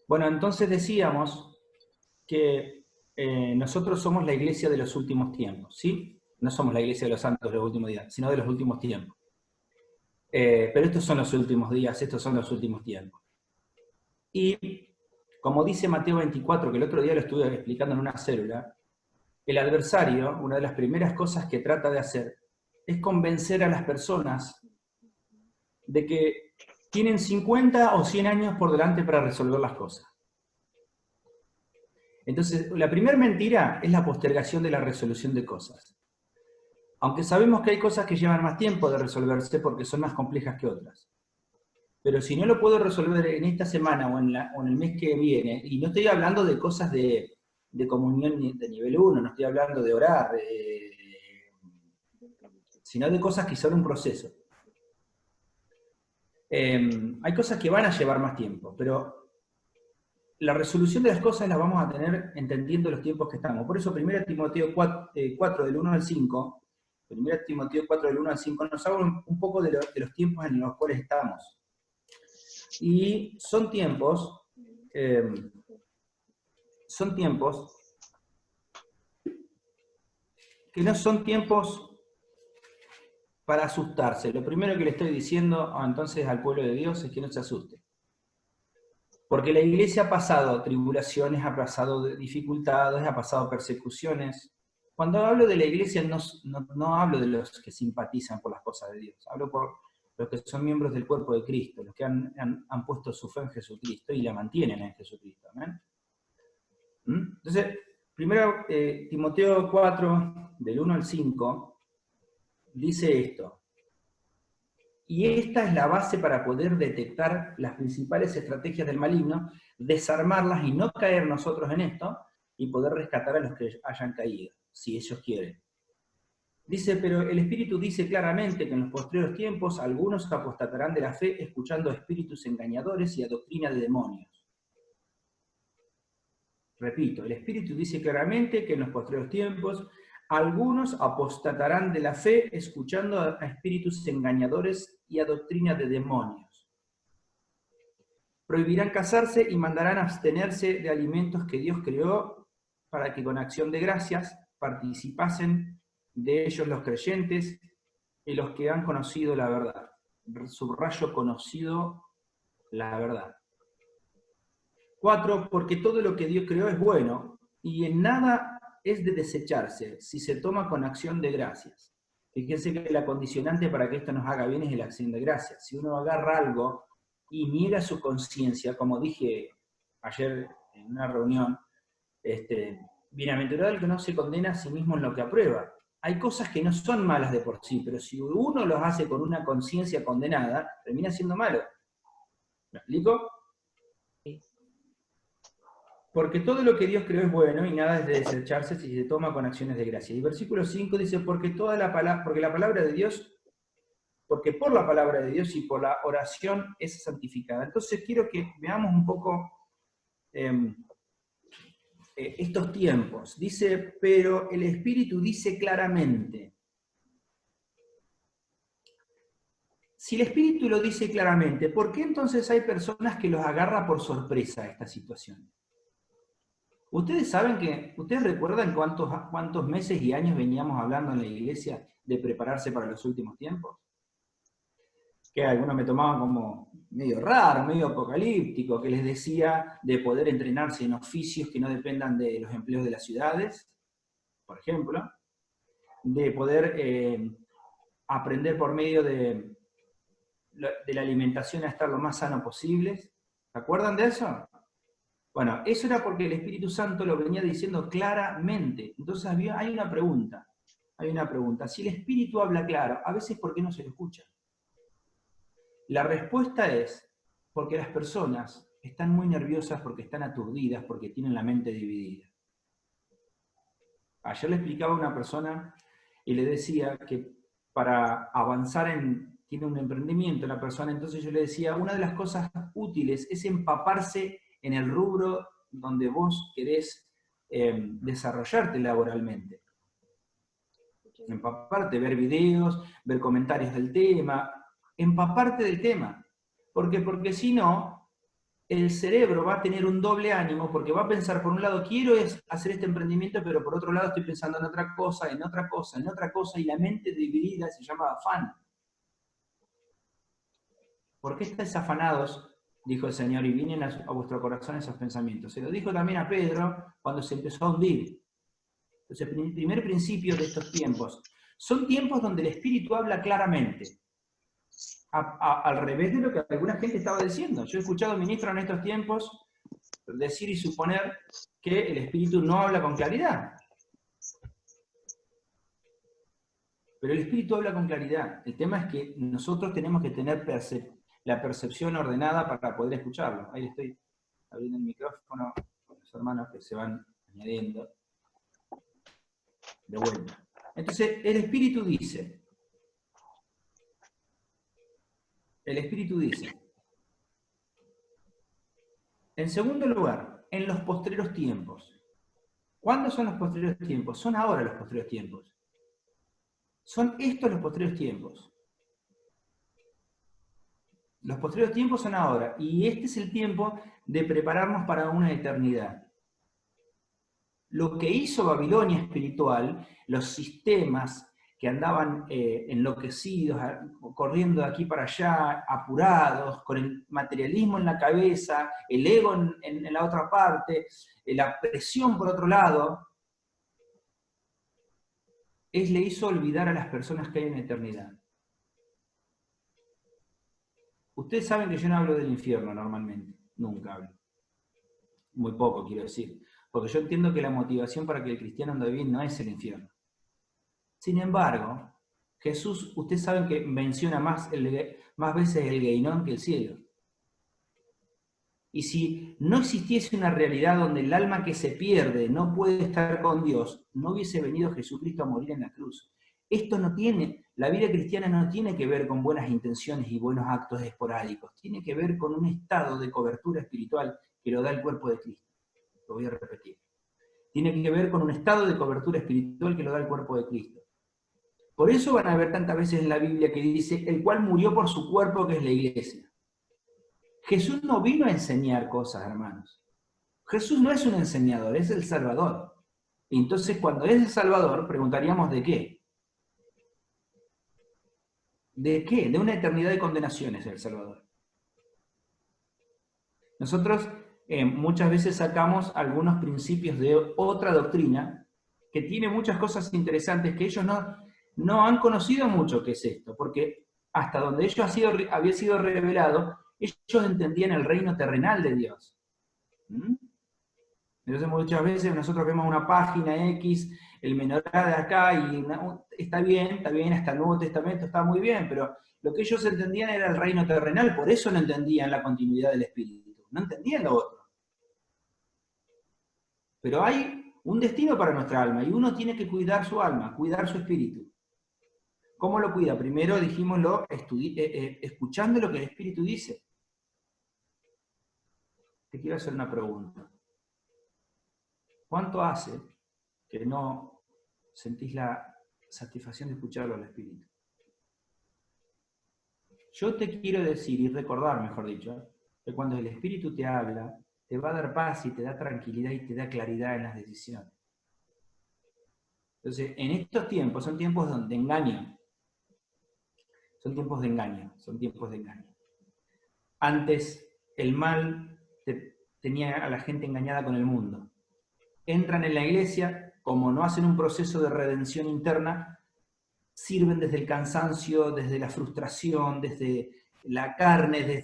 Bueno, entonces decíamos que nosotros somos la iglesia de los últimos tiempos, ¿sí? No somos la iglesia de los santos de los últimos días, sino de los últimos tiempos. Pero estos son los últimos días, estos son los últimos tiempos. Y como dice Mateo 24, que el otro día lo estuve explicando en una célula, el adversario, una de las primeras cosas que trata de hacer, es convencer a las personas de que tienen 50 o 100 años por delante para resolver las cosas. Entonces, la primera mentira es la postergación de la resolución de cosas. Aunque sabemos que hay cosas que llevan más tiempo de resolverse porque son más complejas que otras. Pero si no lo puedo resolver en esta semana o en el mes que viene, y no estoy hablando de cosas de comunión de nivel 1, no estoy hablando de orar, sino de cosas que son un proceso. Hay cosas que van a llevar más tiempo, pero la resolución de las cosas las vamos a tener entendiendo los tiempos que estamos. Por eso 1 Timoteo 4 del 1 al 5, 1 Timoteo 4 del 1 al 5 nos habla un poco de los tiempos en los cuales estamos. Y son tiempos que no son tiempos para asustarse. Lo primero que le estoy diciendo entonces al pueblo de Dios es que no se asuste. Porque la iglesia ha pasado tribulaciones, ha pasado dificultades, ha pasado persecuciones. Cuando hablo de la iglesia no hablo de los que simpatizan por las cosas de Dios, hablo por los que son miembros del cuerpo de Cristo, los que han puesto su fe en Jesucristo y la mantienen en Jesucristo. ¿Amén? Entonces, primero Timoteo 4, del 1 al 5, dice esto. Y esta es la base para poder detectar las principales estrategias del maligno, desarmarlas y no caer nosotros en esto, y poder rescatar a los que hayan caído, si ellos quieren. Dice, pero el Espíritu dice claramente que en los postreros tiempos algunos apostatarán de la fe escuchando a espíritus engañadores y a doctrina de demonios. Repito, el Espíritu dice claramente que en los postreros tiempos algunos apostatarán de la fe escuchando a espíritus engañadores y a doctrina de demonios. Prohibirán casarse y mandarán abstenerse de alimentos que Dios creó para que con acción de gracias participasen de ellos los creyentes y los que han conocido la verdad. Subrayo conocido la verdad. 4, porque todo lo que Dios creó es bueno y en nada es de desecharse si se toma con acción de gracias. Fíjense que la condicionante para que esto nos haga bien es la acción de gracias. Si uno agarra algo y niega su conciencia, como dije ayer en una reunión, bienaventurado el que no se condena a sí mismo en lo que aprueba. Hay cosas que no son malas de por sí, pero si uno los hace con una conciencia condenada, termina siendo malo. ¿Me explico? Porque todo lo que Dios creó es bueno y nada es de desecharse si se toma con acciones de gracia. Y versículo 5 dice, porque la palabra de Dios, porque por la palabra de Dios y por la oración es santificada. Entonces quiero que veamos un poco estos tiempos. Dice, pero el Espíritu dice claramente. Si el Espíritu lo dice claramente, ¿por qué entonces hay personas que los agarra por sorpresa a esta situación? Ustedes saben ustedes recuerdan cuántos meses y años veníamos hablando en la iglesia de prepararse para los últimos tiempos. Que algunos me tomaban como medio raro, medio apocalíptico, que les decía de poder entrenarse en oficios que no dependan de los empleos de las ciudades, por ejemplo, de poder aprender por medio de la alimentación a estar lo más sano posible. ¿Se acuerdan de eso? Bueno, eso era porque el Espíritu Santo lo venía diciendo claramente. Entonces hay una pregunta. Si el Espíritu habla claro, a veces ¿por qué no se lo escucha? La respuesta es porque las personas están muy nerviosas, porque están aturdidas, porque tienen la mente dividida. Ayer le explicaba a una persona y le decía que para avanzar tiene un emprendimiento la persona, entonces yo le decía, una de las cosas útiles es empaparse en el rubro donde vos querés desarrollarte laboralmente. Empaparte, ver videos, ver comentarios del tema, empaparte del tema. ¿Por qué? Porque si no, el cerebro va a tener un doble ánimo porque va a pensar, por un lado, quiero hacer este emprendimiento, pero por otro lado estoy pensando en otra cosa, en otra cosa, en otra cosa, y la mente dividida se llama afán. ¿Por qué estáis afanados? Dijo el Señor, y vienen a vuestro corazón esos pensamientos. Se lo dijo también a Pedro cuando se empezó a hundir. Entonces, el primer principio de estos tiempos, son tiempos donde el Espíritu habla claramente, al revés de lo que alguna gente estaba diciendo. Yo he escuchado ministros en estos tiempos decir y suponer que el Espíritu no habla con claridad. Pero el Espíritu habla con claridad. El tema es que nosotros tenemos que tener la percepción ordenada para poder escucharlo. Ahí estoy abriendo el micrófono con los hermanos que se van añadiendo de vuelta. Entonces, el Espíritu dice, en segundo lugar, en los postreros tiempos. ¿Cuándo son los postreros tiempos? Son ahora los postreros tiempos. Son estos los postreros tiempos. Los postreros tiempos son ahora, y este es el tiempo de prepararnos para una eternidad. Lo que hizo Babilonia espiritual, los sistemas que andaban enloquecidos, corriendo de aquí para allá, apurados, con el materialismo en la cabeza, el ego en la otra parte, la presión por otro lado, le hizo olvidar a las personas que hay en la eternidad. Ustedes saben que yo no hablo del infierno normalmente, nunca hablo. Muy poco, quiero decir. Porque yo entiendo que la motivación para que el cristiano ande bien no es el infierno. Sin embargo, Jesús, ustedes saben que menciona más veces el Gueinón que el cielo. Y si no existiese una realidad donde el alma que se pierde no puede estar con Dios, no hubiese venido Jesucristo a morir en la cruz. La vida cristiana no tiene que ver con buenas intenciones y buenos actos esporádicos, tiene que ver con un estado de cobertura espiritual que lo da el cuerpo de Cristo. Lo voy a repetir. Tiene que ver con un estado de cobertura espiritual que lo da el cuerpo de Cristo. Por eso van a ver tantas veces en la Biblia que dice, el cual murió por su cuerpo, que es la iglesia. Jesús no vino a enseñar cosas, hermanos. Jesús no es un enseñador, es el Salvador. Y entonces, cuando es el Salvador, preguntaríamos ¿de qué? ¿De qué? De una eternidad de condenaciones el Salvador. Nosotros muchas veces sacamos algunos principios de otra doctrina que tiene muchas cosas interesantes que ellos no han conocido mucho qué es esto, porque hasta donde ellos había sido revelado, ellos entendían el reino terrenal de Dios. Entonces muchas veces nosotros vemos una página X, el menorá de acá, y está bien, hasta el Nuevo Testamento está muy bien, pero lo que ellos entendían era el reino terrenal, por eso no entendían la continuidad del Espíritu, no entendían lo otro. Pero hay un destino para nuestra alma, y uno tiene que cuidar su alma, cuidar su espíritu. ¿Cómo lo cuida? Primero, dijimoslo, escuchando lo que el Espíritu dice. Te quiero hacer una pregunta. ¿Cuánto hace que no sentís la satisfacción de escucharlo al Espíritu? Yo te quiero decir, y recordar, mejor dicho, que cuando el Espíritu te habla, te va a dar paz y te da tranquilidad y te da claridad en las decisiones. Entonces, en estos tiempos, son tiempos de engaño. Son tiempos de engaño. Antes, el mal tenía a la gente engañada con el mundo. Entran en la iglesia, como no hacen un proceso de redención interna, sirven desde el cansancio, desde la frustración, desde la carne,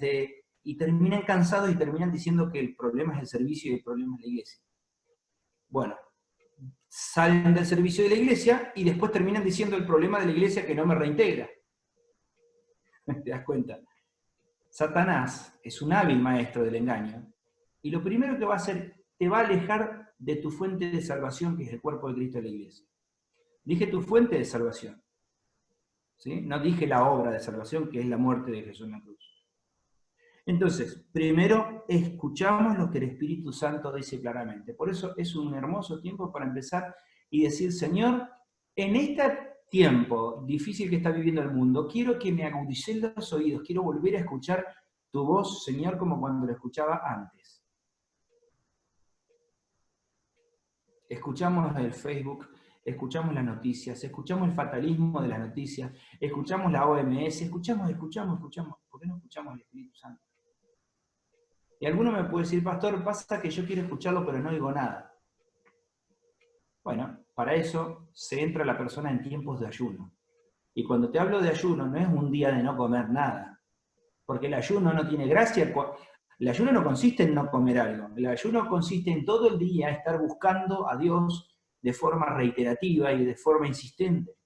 y terminan cansados y terminan diciendo que el problema es el servicio y el problema es la iglesia. Bueno, salen del servicio de la iglesia y después terminan diciendo el problema de la iglesia que no me reintegra. ¿Te das cuenta? Satanás es un hábil maestro del engaño y lo primero que va a hacer, te va a alejar de tu fuente de salvación, que es el cuerpo de Cristo de la iglesia. Dije tu fuente de salvación. ¿Sí? No dije la obra de salvación, que es la muerte de Jesús en la cruz. Entonces, primero escuchamos lo que el Espíritu Santo dice claramente. Por eso es un hermoso tiempo para empezar y decir, Señor, en este tiempo difícil que está viviendo el mundo, quiero que me agudicen los oídos, quiero volver a escuchar tu voz, Señor, como cuando la escuchaba antes. Escuchamos el Facebook, escuchamos las noticias, escuchamos el fatalismo de las noticias, escuchamos la OMS, escuchamos. ¿Por qué no escuchamos el Espíritu Santo? Y alguno me puede decir, pastor, pasa que yo quiero escucharlo, pero no digo nada. Bueno, para eso se entra la persona en tiempos de ayuno. Y cuando te hablo de ayuno, no es un día de no comer nada. Porque el ayuno no tiene gracia. El ayuno no consiste en no comer algo. El ayuno consiste en todo el día estar buscando a Dios de forma reiterativa y de forma insistente.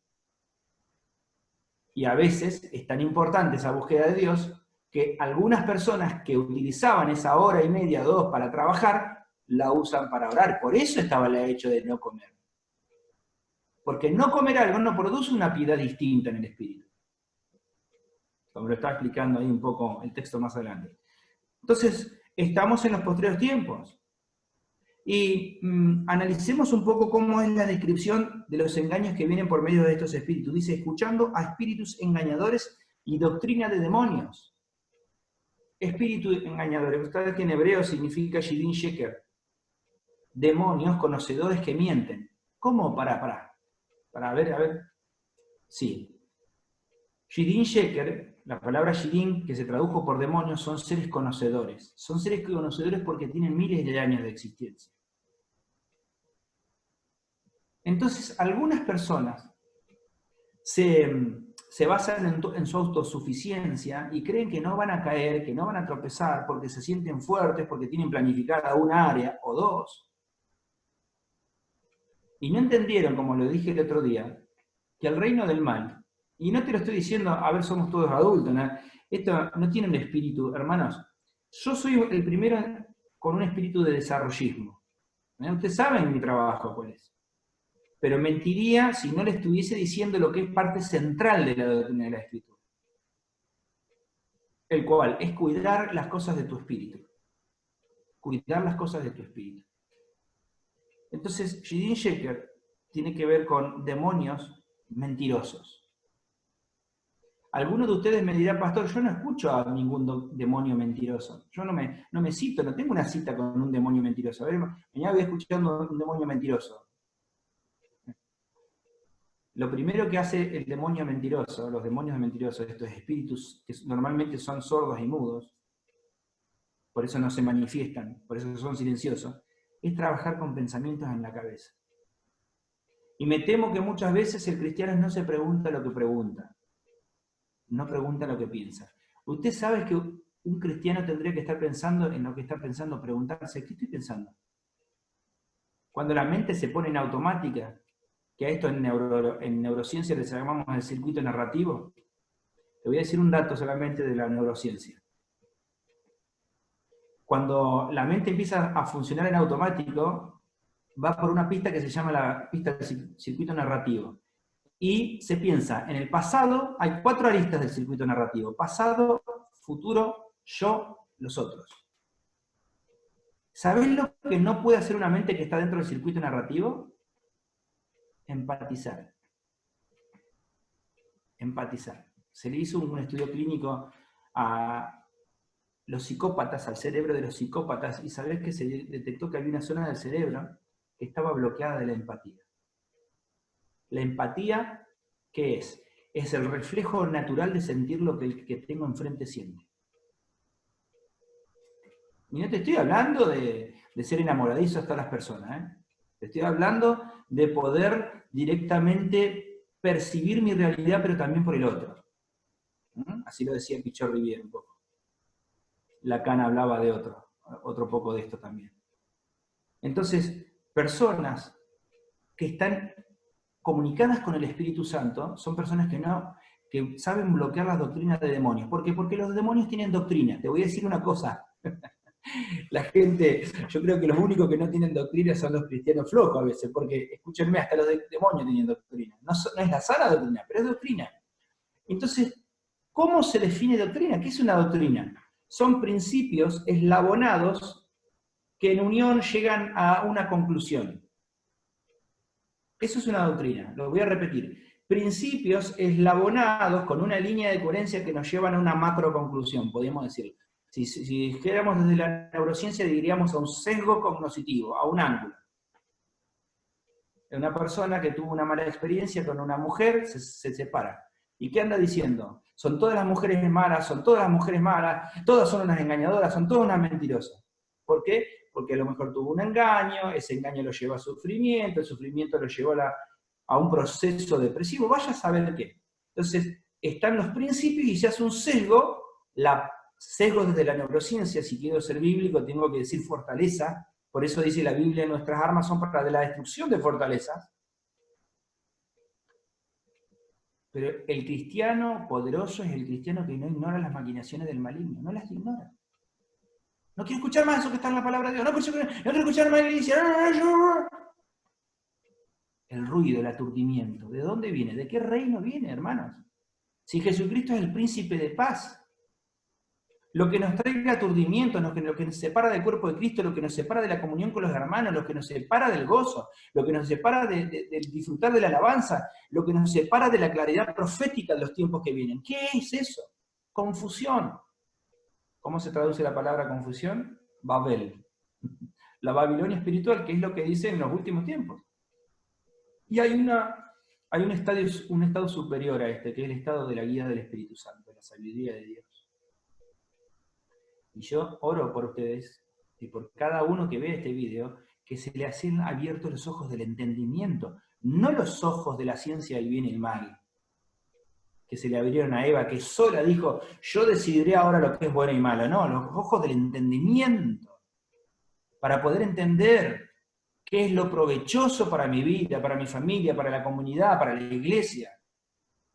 Y a veces es tan importante esa búsqueda de Dios que algunas personas que utilizaban esa hora y media, 2 para trabajar, la usan para orar. Por eso estaba el hecho de no comer. Porque no comer algo no produce una piedad distinta en el espíritu. Como lo está explicando ahí un poco el texto más adelante. Entonces, estamos en los postreros tiempos. Y analicemos un poco cómo es la descripción de los engaños que vienen por medio de estos espíritus. Dice, escuchando a espíritus engañadores y doctrina de demonios. Espíritu engañadores. Ustedes que en hebreo significa Shidin Sheker. Demonios conocedores que mienten. ¿Cómo? Para ver. Sí. Shidin Sheker, la palabra Shidin, que se tradujo por demonios, son seres conocedores. Son seres conocedores porque tienen miles de años de existencia. Entonces, algunas personas se basan en su autosuficiencia y creen que no van a caer, que no van a tropezar porque se sienten fuertes, porque tienen planificada una área o dos. Y no entendieron, como lo dije el otro día, que el reino del mal, y no te lo estoy diciendo, a ver, somos todos adultos, ¿no? Esto no tiene un espíritu, hermanos. Yo soy el primero con un espíritu de desarrollismo. Ustedes saben mi trabajo cuál es. Pero mentiría si no le estuviese diciendo lo que es parte central de la doctrina de la Escritura. El cual es cuidar las cosas de tu espíritu. Cuidar las cosas de tu espíritu. Entonces, Shidin Sheker tiene que ver con demonios mentirosos. Algunos de ustedes me dirán, pastor, yo no escucho a ningún demonio mentiroso. Yo no me cito, no tengo una cita con un demonio mentiroso. A ver, mañana voy escuchando un demonio mentiroso. Lo primero que hace el demonio mentiroso, los demonios mentirosos, estos espíritus que normalmente son sordos y mudos, por eso no se manifiestan, por eso son silenciosos, es trabajar con pensamientos en la cabeza. Y me temo que muchas veces el cristiano no se pregunta lo que pregunta, no pregunta lo que piensa. Usted sabe que un cristiano tendría que estar pensando en lo que está pensando, preguntarse, ¿qué estoy pensando? Cuando la mente se pone en automática, que a esto en neurociencia les llamamos el circuito narrativo. Te voy a decir un dato solamente de la neurociencia. Cuando la mente empieza a funcionar en automático, va por una pista que se llama la pista del circuito narrativo. Y se piensa, en el pasado hay 4 aristas del circuito narrativo. Pasado, futuro, yo, los otros. ¿Sabés lo que no puede hacer una mente que está dentro del circuito narrativo? Empatizar. Empatizar. Se le hizo un estudio clínico a los psicópatas, al cerebro de los psicópatas, y sabés que se detectó que había una zona del cerebro que estaba bloqueada de la empatía. La empatía, ¿qué es? Es el reflejo natural de sentir lo que el que tengo enfrente siente. Y no te estoy hablando de ser enamoradizo a todas las personas, ¿eh? Te estoy hablando de poder directamente percibir mi realidad, pero también por el otro. Así lo decía Pichot Rivière un poco. Lacan hablaba de otro poco de esto también. Entonces, personas que están comunicadas con el Espíritu Santo son personas que saben bloquear las doctrinas de demonios. ¿Por qué? Porque los demonios tienen doctrina. Te voy a decir una cosa. La gente, yo creo que los únicos que no tienen doctrina son los cristianos flojos a veces, porque, escúchenme, hasta los demonios tienen doctrina. No es la sana doctrina, pero es doctrina. Entonces, ¿cómo se define doctrina? ¿Qué es una doctrina? Son principios eslabonados que en unión llegan a una conclusión. Eso es una doctrina, lo voy a repetir. Principios eslabonados con una línea de coherencia que nos llevan a una macro conclusión, podríamos decir. Si dijéramos desde la neurociencia, diríamos a un sesgo cognoscitivo, a un ángulo. Una persona que tuvo una mala experiencia con una mujer se separa. ¿Y qué anda diciendo? Son todas las mujeres malas, son todas las mujeres malas, todas son unas engañadoras, son todas unas mentirosas. ¿Por qué? Porque a lo mejor tuvo un engaño, ese engaño lo llevó a sufrimiento, el sufrimiento lo llevó a un proceso depresivo, vaya a saber qué. Entonces, están los principios y se hace un sesgo, sesgo desde la neurociencia, si quiero ser bíblico tengo que decir fortaleza, por eso dice la Biblia, nuestras armas son para la destrucción de fortalezas. Pero el cristiano poderoso es el cristiano que no ignora las maquinaciones del maligno, no las ignora. No quiero escuchar más eso que está en la palabra de Dios, no quiero escuchar más la iglesia. El ruido, el aturdimiento, ¿de dónde viene? ¿De qué reino viene, hermanos? Si Jesucristo es el príncipe de paz, lo que nos trae el aturdimiento, lo que nos separa del cuerpo de Cristo, lo que nos separa de la comunión con los hermanos, lo que nos separa del gozo, lo que nos separa del disfrutar de la alabanza, lo que nos separa de la claridad profética de los tiempos que vienen. ¿Qué es eso? Confusión. ¿Cómo se traduce la palabra confusión? Babel. La Babilonia espiritual, que es lo que dice en los últimos tiempos. Y hay un estado superior a este, que es el estado de la guía del Espíritu Santo, de la sabiduría de Dios. Y yo oro por ustedes y por cada uno que vea este video, que se le hacen abiertos los ojos del entendimiento, no los ojos de la ciencia del bien y el mal, que se le abrieron a Eva, que sola dijo, yo decidiré ahora lo que es bueno y malo. No, los ojos del entendimiento, para poder entender qué es lo provechoso para mi vida, para mi familia, para la comunidad, para la iglesia.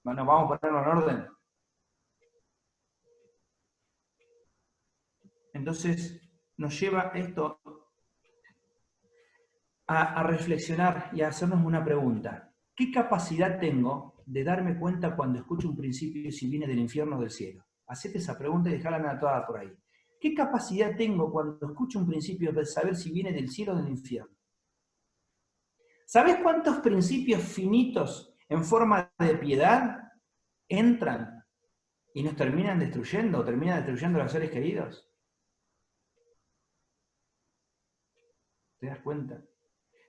Bueno, vamos a ponerlo en orden. Entonces, nos lleva esto a reflexionar y a hacernos una pregunta. ¿Qué capacidad tengo de darme cuenta cuando escucho un principio si viene del infierno o del cielo? Hacete esa pregunta y dejala anotada por ahí. ¿Qué capacidad tengo cuando escucho un principio de saber si viene del cielo o del infierno? ¿Sabés cuántos principios finitos en forma de piedad entran y nos terminan destruyendo a los seres queridos? ¿Te das cuenta?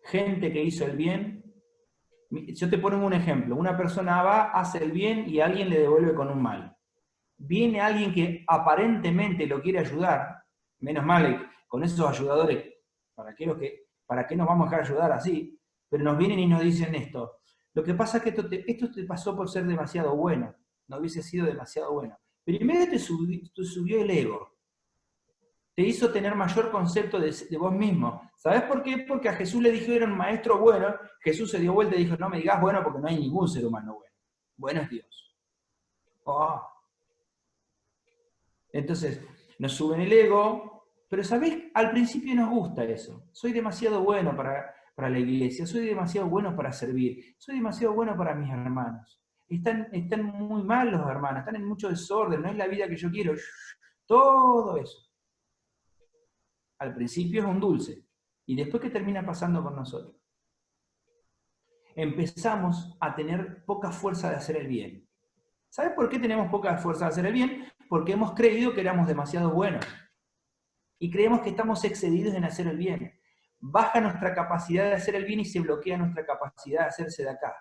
Gente que hizo el bien. Yo te pongo un ejemplo. Una persona va, hace el bien y alguien le devuelve con un mal. Viene alguien que aparentemente lo quiere ayudar, menos mal con esos ayudadores, ¿para qué nos vamos a dejar ayudar así? Pero nos vienen y nos dicen esto. Lo que pasa es que esto te pasó por ser demasiado bueno, no hubiese sido demasiado bueno. Primero te subió el ego, te hizo tener mayor concepto de vos mismo. ¿Sabés por qué? Porque a Jesús le dijeron maestro bueno, Jesús se dio vuelta y dijo, no me digas bueno porque no hay ningún ser humano bueno. Bueno es Dios. Oh. Entonces, nos suben el ego, pero ¿sabés? Al principio nos gusta eso. Soy demasiado bueno para la iglesia, soy demasiado bueno para servir, soy demasiado bueno para mis hermanos. Están muy mal los hermanos, están en mucho desorden, no es la vida que yo quiero. Todo eso. Al principio es un dulce. ¿Y después qué termina pasando con nosotros? Empezamos a tener poca fuerza de hacer el bien. ¿Sabes por qué tenemos poca fuerza de hacer el bien? Porque hemos creído que éramos demasiado buenos. Y creemos que estamos excedidos en hacer el bien. Baja nuestra capacidad de hacer el bien y se bloquea nuestra capacidad de hacer sedacá.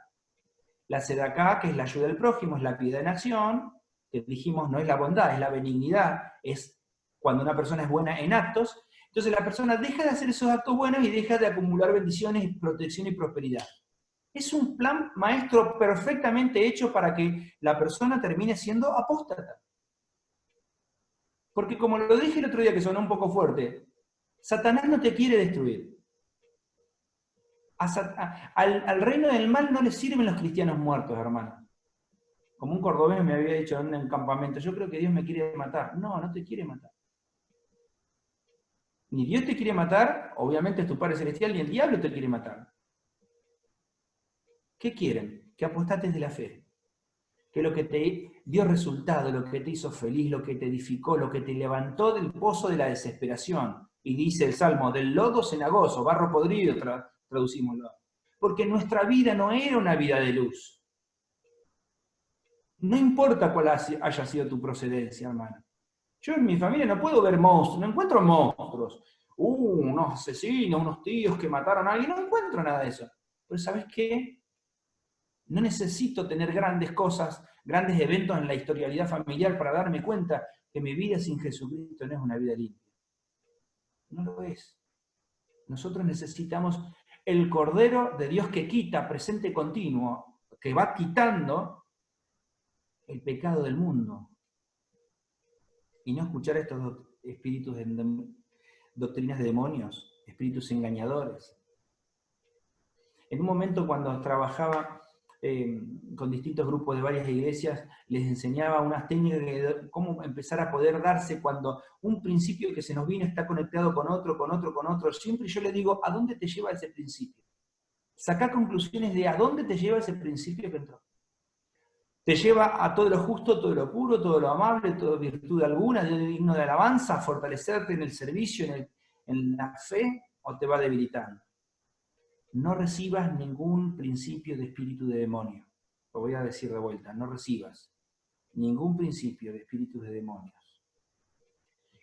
La sedacá, que es la ayuda al prójimo, es la piedad en acción, que dijimos no es la bondad, es la benignidad, es cuando una persona es buena en actos. Entonces la persona deja de hacer esos actos buenos y deja de acumular bendiciones, protección y prosperidad. Es un plan maestro perfectamente hecho para que la persona termine siendo apóstata. Porque como lo dije el otro día que sonó un poco fuerte, Satanás no te quiere destruir. Al reino del mal no le sirven los cristianos muertos, hermano. Como un cordobés me había dicho en un campamento, yo creo que Dios me quiere matar. No, no te quiere matar. Ni Dios te quiere matar, obviamente es tu Padre Celestial, ni el diablo te quiere matar. ¿Qué quieren? Que apostates de la fe. Que lo que te dio resultado, lo que te hizo feliz, lo que te edificó, lo que te levantó del pozo de la desesperación. Y dice el Salmo, del lodo cenagoso, barro podrido, traducímoslo. Porque nuestra vida no era una vida de luz. No importa cuál haya sido tu procedencia, hermano. Yo en mi familia no puedo ver monstruos, no encuentro monstruos. Unos asesinos, unos tíos que mataron a alguien, no encuentro nada de eso. Pero ¿sabes qué? No necesito tener grandes cosas, grandes eventos en la historialidad familiar para darme cuenta que mi vida sin Jesucristo no es una vida limpia. No lo es. Nosotros necesitamos el Cordero de Dios que quita, presente continuo, que va quitando el pecado del mundo. Y no escuchar a estos espíritus de doctrinas de demonios, espíritus engañadores. En un momento cuando trabajaba con distintos grupos de varias iglesias, les enseñaba unas técnicas de cómo empezar a poder darse cuando un principio que se nos vino está conectado con otro, con otro, con otro. Siempre yo le digo, ¿a dónde te lleva ese principio? Sacá conclusiones de a dónde te lleva ese principio que entró. Te lleva a todo lo justo, todo lo puro, todo lo amable, toda virtud alguna, digno de alabanza, a fortalecerte en el servicio, en la fe, o te va debilitando. No recibas ningún principio de espíritu de demonio. Lo voy a decir de vuelta, no recibas ningún principio de espíritus de demonios.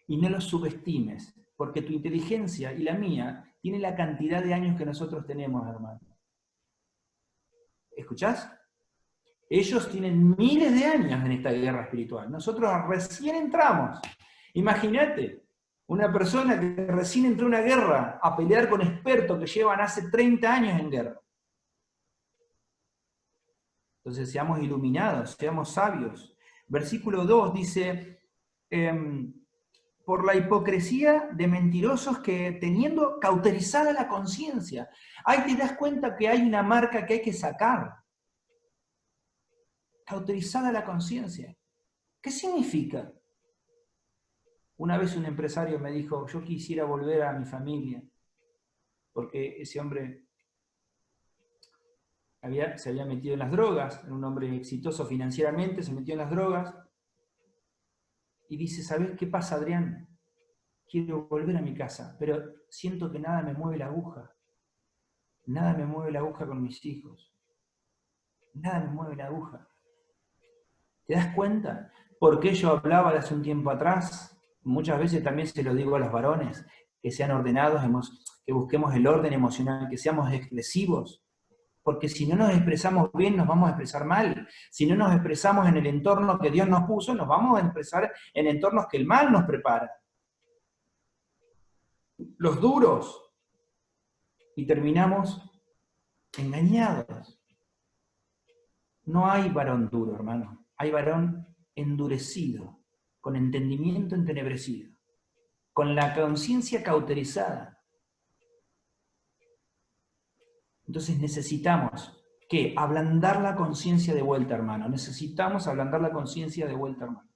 Y no los subestimes, porque tu inteligencia y la mía tiene la cantidad de años que nosotros tenemos, hermano. ¿Escuchás? Ellos tienen miles de años en esta guerra espiritual. Nosotros recién entramos. Imagínate, una persona que recién entró a una guerra a pelear con expertos que llevan hace 30 años en guerra. Entonces seamos iluminados, seamos sabios. Versículo 2 dice, por la hipocresía de mentirosos que teniendo cauterizada la conciencia. Ahí te das cuenta que hay una marca que hay que sacar. Cauterizada la conciencia. ¿Qué significa? Una vez un empresario me dijo, yo quisiera volver a mi familia, porque ese hombre se había metido en las drogas, era un hombre exitoso financieramente, se metió en las drogas, y dice, ¿sabés qué pasa, Adrián? Quiero volver a mi casa, pero siento que nada me mueve la aguja. Nada me mueve la aguja con mis hijos. Nada me mueve la aguja. ¿Te das cuenta? Porque yo hablaba de hace un tiempo atrás, muchas veces también se lo digo a los varones, que sean ordenados, que busquemos el orden emocional, que seamos expresivos, porque si no nos expresamos bien nos vamos a expresar mal. Si no nos expresamos en el entorno que Dios nos puso, nos vamos a expresar en entornos que el mal nos prepara. Los duros. Y terminamos engañados. No hay varón duro, hermano. Hay varón endurecido, con entendimiento entenebrecido, con la conciencia cauterizada. Entonces necesitamos, ¿qué? Ablandar la conciencia de vuelta, hermano. Necesitamos ablandar la conciencia de vuelta, hermano.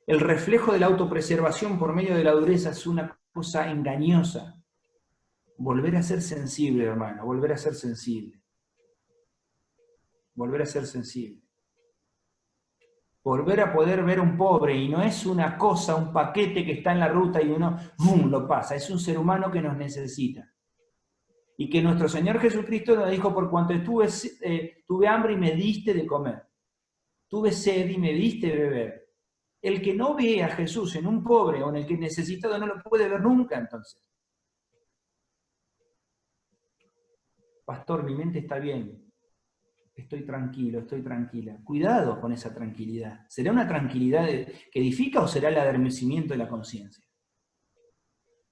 El reflejo de la autopreservación por medio de la dureza es una cosa engañosa. Volver a ser sensible, hermano, volver a ser sensible. Volver a ser sensible. Volver a poder ver a un pobre, y no es una cosa, un paquete que está en la ruta y uno ¡bum!, lo pasa. Es un ser humano que nos necesita. Y que nuestro Señor Jesucristo nos dijo, por cuanto tuve hambre y me diste de comer. Tuve sed y me diste de beber. El que no ve a Jesús en un pobre o en el que necesitado no lo puede ver nunca, entonces. Pastor, mi mente está bien. Estoy tranquilo, estoy tranquila. Cuidado con esa tranquilidad. ¿Será una tranquilidad que edifica o será el adormecimiento de la conciencia?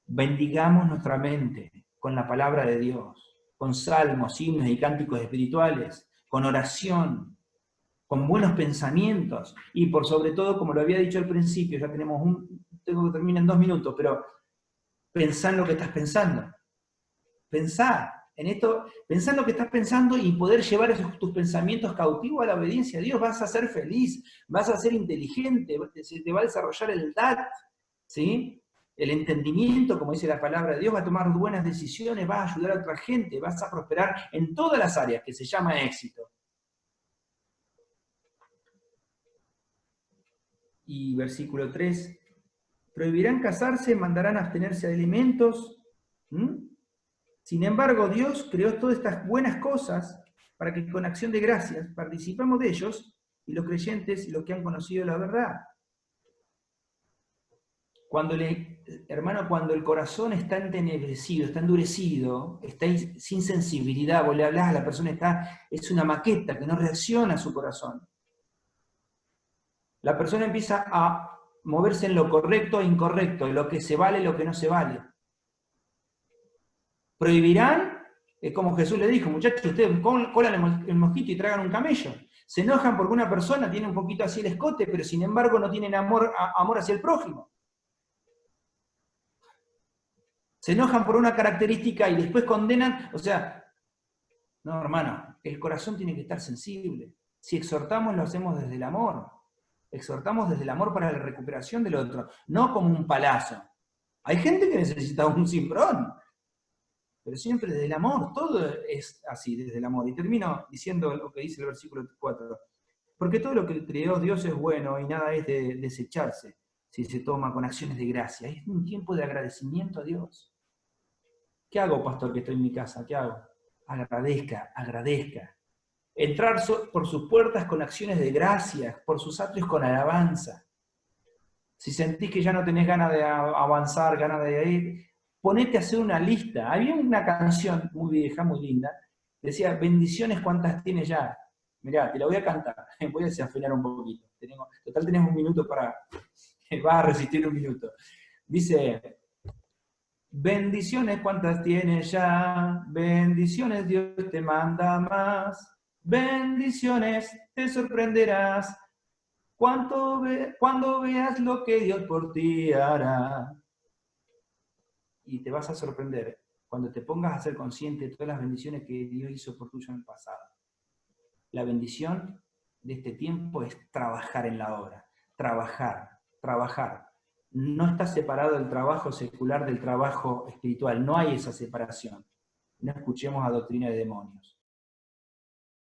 Bendigamos nuestra mente con la palabra de Dios, con salmos, himnos y cánticos espirituales, con oración, con buenos pensamientos y por sobre todo, como lo había dicho al principio, ya tengo que terminar en 2 minutos, pero pensá en lo que estás pensando. Pensá en esto, pensá en lo que estás pensando y poder llevar tus pensamientos cautivos a la obediencia a Dios. Vas a ser feliz, vas a ser inteligente, se te va a desarrollar el DAT, ¿sí? El entendimiento, como dice la palabra de Dios, va a tomar buenas decisiones, vas a ayudar a otra gente, vas a prosperar en todas las áreas, que se llama éxito. Y versículo 3, prohibirán casarse, mandarán abstenerse de alimentos. Sin embargo, Dios creó todas estas buenas cosas para que con acción de gracias participamos de ellos, y los creyentes y los que han conocido la verdad. Hermano, cuando el corazón está entenebrecido, está endurecido, está sin sensibilidad, vos le hablás a la persona, es una maqueta que no reacciona a su corazón. La persona empieza a moverse en lo correcto e incorrecto, en lo que se vale y lo que no se vale. Prohibirán, es como Jesús le dijo, muchachos, ustedes colan el mosquito y tragan un camello. Se enojan porque una persona tiene un poquito así el escote, pero sin embargo no tienen amor hacia el prójimo. Se enojan por una característica y después condenan, o sea, no, hermano, el corazón tiene que estar sensible. Si exhortamos, lo hacemos desde el amor. Exhortamos desde el amor para la recuperación del otro, no como un palazo. Hay gente que necesita un cimbrón, pero siempre desde el amor, todo es así, desde el amor. Y termino diciendo lo que dice el versículo 4. Porque todo lo que creó Dios es bueno y nada es de desecharse si se toma con acciones de gracia. Es un tiempo de agradecimiento a Dios. ¿Qué hago, pastor, que estoy en mi casa? ¿Qué hago? Agradezca, agradezca. Entrar por sus puertas con acciones de gracias, por sus atrios con alabanza. Si sentís que ya no tenés ganas de avanzar, ganas de ir, ponete a hacer una lista. Había una canción muy vieja, muy linda, decía, bendiciones cuántas tienes ya. Mirá, te la voy a cantar, voy a desafinar un poquito. Total tenés un minuto para, vas a resistir un minuto. Dice, bendiciones cuántas tienes ya, bendiciones Dios te manda más. Bendiciones, te sorprenderás cuando veas lo que Dios por ti hará. Y te vas a sorprender cuando te pongas a ser consciente de todas las bendiciones que Dios hizo por tuyo en el pasado. La bendición de este tiempo es trabajar en la obra. Trabajar. No está separado el trabajo secular del trabajo espiritual. No hay esa separación. No escuchemos a doctrina de demonios.